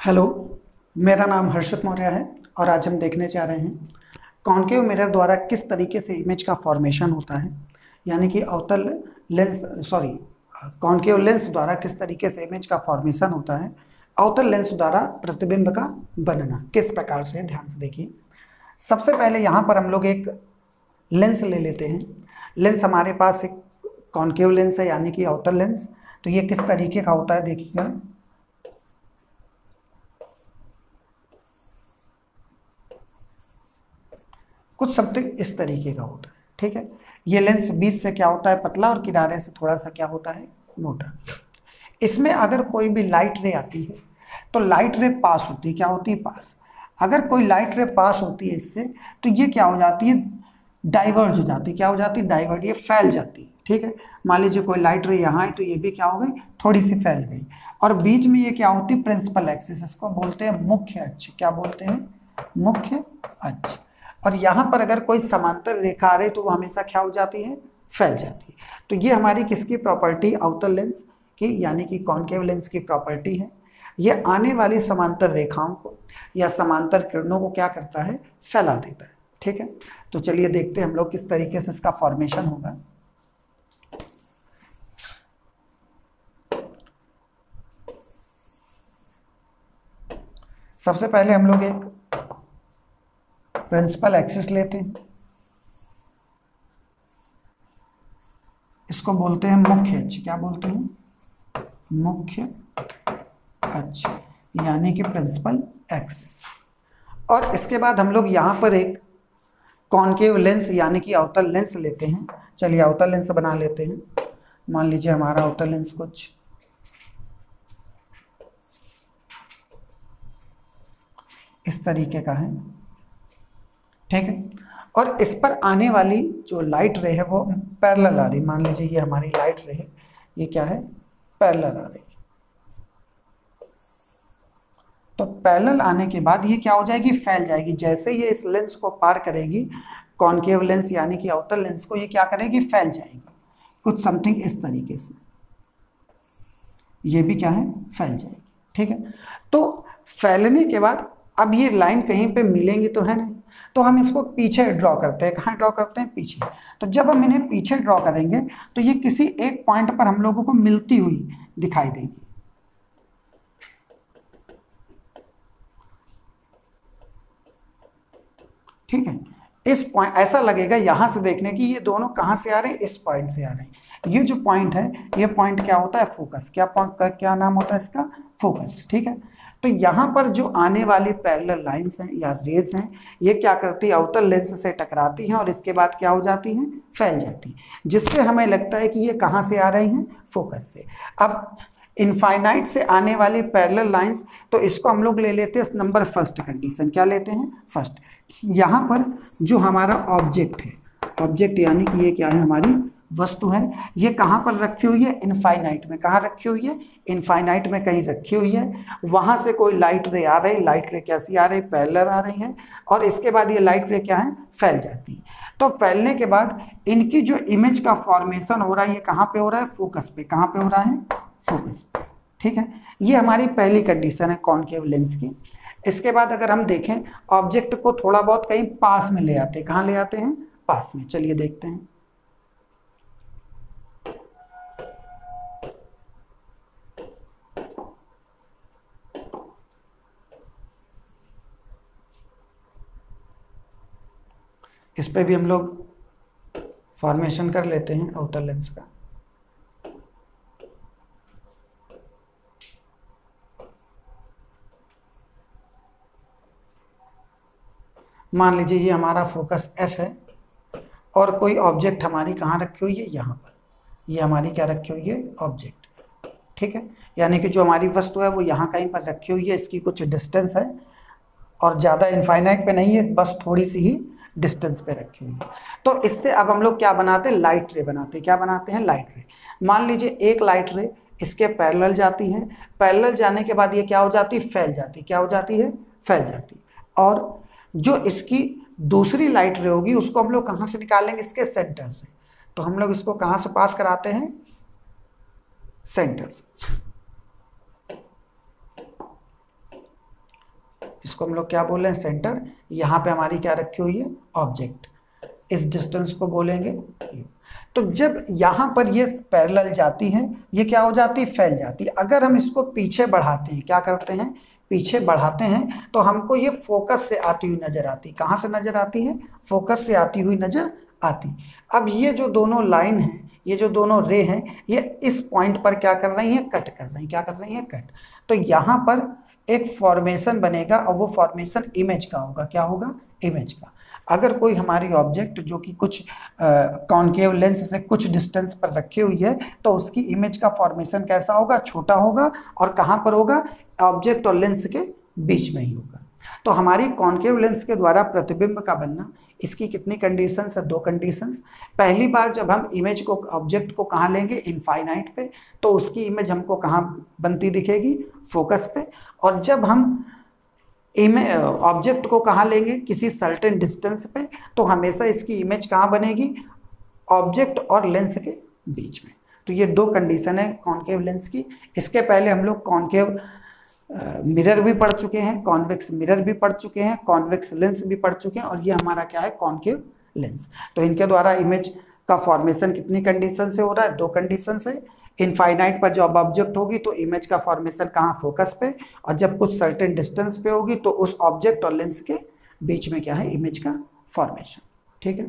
Hello, मेरा नाम हर्षित मौर्य है और आज हम देखने जा रहे हैं कॉन्केव मिरर द्वारा किस तरीके से इमेज का फॉर्मेशन होता है, यानी कि अवतल लेंस कॉन्केव लेंस द्वारा किस तरीके से इमेज का फॉर्मेशन होता है, अवतल लेंस द्वारा प्रतिबिंब का बनना किस प्रकार से। ध्यान से देखिए, सबसे पहले यहाँ पर हम लोग एक लेंस ले लेते हैं। लेंस हमारे पास एक कॉन्केव लेंस है, यानी कि अवतल लेंस। तो ये किस तरीके का होता है देखिएगा। कुछ समथिंग इस तरीके का होता है, ठीक है। ये लेंस बीच से क्या होता है, पतला, और किनारे से थोड़ा सा क्या होता है, मोटा। इसमें अगर कोई भी लाइट रे आती है तो लाइट रे पास होती है, क्या होती है, पास। अगर कोई लाइट रे पास होती है इससे, तो ये क्या हो जाती है, डाइवर्ज हो जाती है। क्या हो जाती है, डाइवर्ट, ये फैल जाती है, ठीक है। मान लीजिए कोई लाइट रे यहाँ है तो ये भी क्या हो गई, थोड़ी सी फैल गई। और बीच में ये क्या होती है, प्रिंसिपल एक्सिस, इसको बोलते हैं मुख्य अक्ष। क्या बोलते हैं, मुख्य अक्ष। और यहाँ पर अगर कोई समांतर रेखा आ रही तो वो हमेशा क्या हो जाती है, फैल जाती है। तो ये हमारी किसकी प्रॉपर्टी, अवतल लेंस की, यानी कि कॉन्केव लेंस की प्रॉपर्टी है। ये आने वाली समांतर रेखाओं को या समांतर किरणों को क्या करता है, फैला देता है, ठीक है। तो चलिए देखते हैं हम लोग किस तरीके से इसका फॉर्मेशन होगा। सबसे पहले हम लोग एक प्रिंसिपल एक्सिस लेते हैं, इसको बोलते हैं मुख्य अक्ष। क्या बोलते हैं, मुख्य अक्ष, यानी कि प्रिंसिपल एक्सिस। और इसके बाद हम लोग यहाँ पर एक कॉन्केव लेंस यानी कि अवतल लेंस लेते हैं। चलिए अवतल लेंस बना लेते हैं। मान लीजिए हमारा अवतल लेंस कुछ इस तरीके का है, ठीक है। और इस पर आने वाली जो लाइट रे है वो पैरेलल आ रही। मान लीजिए ये हमारी लाइट रे है, ये क्या है, पैरेलल आ रही। तो पैरेलल आने के बाद ये क्या हो जाएगी, फैल जाएगी। जैसे ये इस लेंस को पार करेगी, कॉन्केव लेंस यानी कि अवतल लेंस को, ये क्या करेगी, फैल जाएगी कुछ समथिंग इस तरीके से। ये भी क्या है, फैल जाएगी, ठीक है। तो फैलने के बाद अब ये लाइन कहीं पे मिलेंगी तो है नहीं, तो हम इसको पीछे ड्रॉ करते हैं। कहाँ ड्रॉ करते हैं, पीछे। तो जब हम इन्हें पीछे ड्रॉ करेंगे तो ये किसी एक पॉइंट पर हम लोगों को मिलती हुई दिखाई देगी, ठीक है। इस पॉइंट ऐसा लगेगा यहां से देखने की ये दोनों कहां से आ रहे हैं, इस पॉइंट से आ रहे हैं। ये जो पॉइंट है, ये पॉइंट क्या होता है, फोकस। क्या नाम होता है इसका, फोकस, ठीक है। तो यहाँ पर जो आने वाली पैरेलल लाइंस हैं या रेज हैं, ये क्या करती है, अवतल लेंस से टकराती हैं और इसके बाद क्या हो जाती हैं, फैल जाती हैं, जिससे हमें लगता है कि ये कहाँ से आ रही हैं, फोकस से। अब इनफाइनाइट से आने वाली पैरेलल लाइंस, तो इसको हम लोग ले लेते हैं नंबर फर्स्ट कंडीशन। क्या लेते हैं, फर्स्ट। यहाँ पर जो हमारा ऑब्जेक्ट है, ऑब्जेक्ट यानी कि ये क्या है, हमारी वस्तु है, ये कहाँ पर रखी हुई है, इनफाइनाइट में। कहाँ रखी हुई है, इनफाइनाइट में कहीं रखी हुई है। वहाँ से कोई लाइट रे आ रही, लाइट रे कैसी आ रही, पैरेलल आ रही है, और इसके बाद ये लाइट रे क्या है, फैल जाती है। तो फैलने के बाद इनकी जो इमेज का फॉर्मेशन हो रहा है, ये कहाँ पे हो रहा है, फोकस पे। कहाँ पे हो रहा है, फोकस पे, ठीक है। ये हमारी पहली कंडीशन है कॉन्केव लेंस की। इसके बाद अगर हम देखें, ऑब्जेक्ट को थोड़ा बहुत कहीं पास में ले आते हैं। कहाँ ले आते हैं, पास में। चलिए देखते हैं। इस पे भी हम लोग फॉर्मेशन कर लेते हैं अवतल लेंस का। मान लीजिए ये हमारा फोकस F है और कोई ऑब्जेक्ट हमारी कहाँ रखी हुई है, यहाँ पर। ये हमारी क्या रखी हुई है, ऑब्जेक्ट, ठीक है। यानी कि जो हमारी वस्तु है वो यहाँ कहीं पर रखी हुई है, इसकी कुछ डिस्टेंस है और ज़्यादा इनफाइनाइट पे नहीं है, बस थोड़ी सी ही डिस्टेंस पे रखी हुई है। तो इससे अब हम लोग क्या बनाते हैं, लाइट रे बनाते हैं। क्या बनाते हैं, लाइट रे। मान लीजिए एक लाइट रे इसके पैरेलल जाती है, पैरेलल जाने के बाद ये क्या हो जाती है, फैल जाती है। क्या हो जाती है, फैल जाती है। और जो इसकी दूसरी लाइट रे होगी उसको हम लोग कहाँ से निकालेंगे, इसके सेंटर से। तो हम लोग इसको कहाँ से पास कराते हैं, सेंटर से। इसको हम लोग क्या बोल रहे हैं, सेंटर। यहाँ पे हमारी क्या रखी हुई है, ऑब्जेक्ट, इस डिस्टेंस को बोलेंगे। तो जब यहाँ पर ये पैरेलल जाती है, ये क्या हो जाती है, फैल जाती है। अगर हम इसको पीछे बढ़ाते हैं, क्या करते हैं, पीछे बढ़ाते हैं, तो हमको ये फोकस से आती हुई नजर आती। कहाँ से नजर आती है, फोकस से आती हुई नजर आती। अब ये जो दोनों लाइन है, ये जो दोनों रे हैं, ये इस पॉइंट पर क्या कर रही है, कट कर रही है। क्या कर रही है, कट। तो यहाँ पर एक फॉर्मेशन बनेगा और वो फॉर्मेशन इमेज का होगा। क्या होगा, इमेज का। अगर कोई हमारी ऑब्जेक्ट जो कि कुछ कॉन्केव लेंस से कुछ डिस्टेंस पर रखी हुई है, तो उसकी इमेज का फॉर्मेशन कैसा होगा, छोटा होगा। और कहाँ पर होगा, ऑब्जेक्ट और लेंस के बीच में ही होगा। तो हमारी कॉन्केव लेंस के द्वारा प्रतिबिंब का बनना, इसकी कितनी कंडीशंस है, 2 कंडीशंस। पहली बार जब हम इमेज को, ऑब्जेक्ट को कहाँ लेंगे, इनफाइनाइट पे, तो उसकी इमेज हमको कहाँ बनती दिखेगी, फोकस पे। और जब हम ऑब्जेक्ट को कहाँ लेंगे, किसी सर्टेन डिस्टेंस पे, तो हमेशा इसकी इमेज कहाँ बनेगी, ऑब्जेक्ट और लेंस के बीच में। तो ये 2 कंडीशन है कॉन्केव लेंस की। इसके पहले हम लोग कॉन्केव मिरर भी पढ़ चुके हैं, कॉन्वेक्स मिरर भी पढ़ चुके हैं, कॉन्वेक्स लेंस भी पढ़ चुके हैं, और ये हमारा क्या है, कॉन्केव लेंस। तो इनके द्वारा इमेज का फॉर्मेशन कितनी कंडीशन से हो रहा है, 2 कंडीशन से। इनफाइनाइट पर जब ऑब्जेक्ट होगी तो इमेज का फॉर्मेशन कहाँ, फोकस पे। और जब कुछ सर्टेन डिस्टेंस पे होगी तो उस ऑब्जेक्ट और लेंस के बीच में क्या है, इमेज का फॉर्मेशन। ठीक है।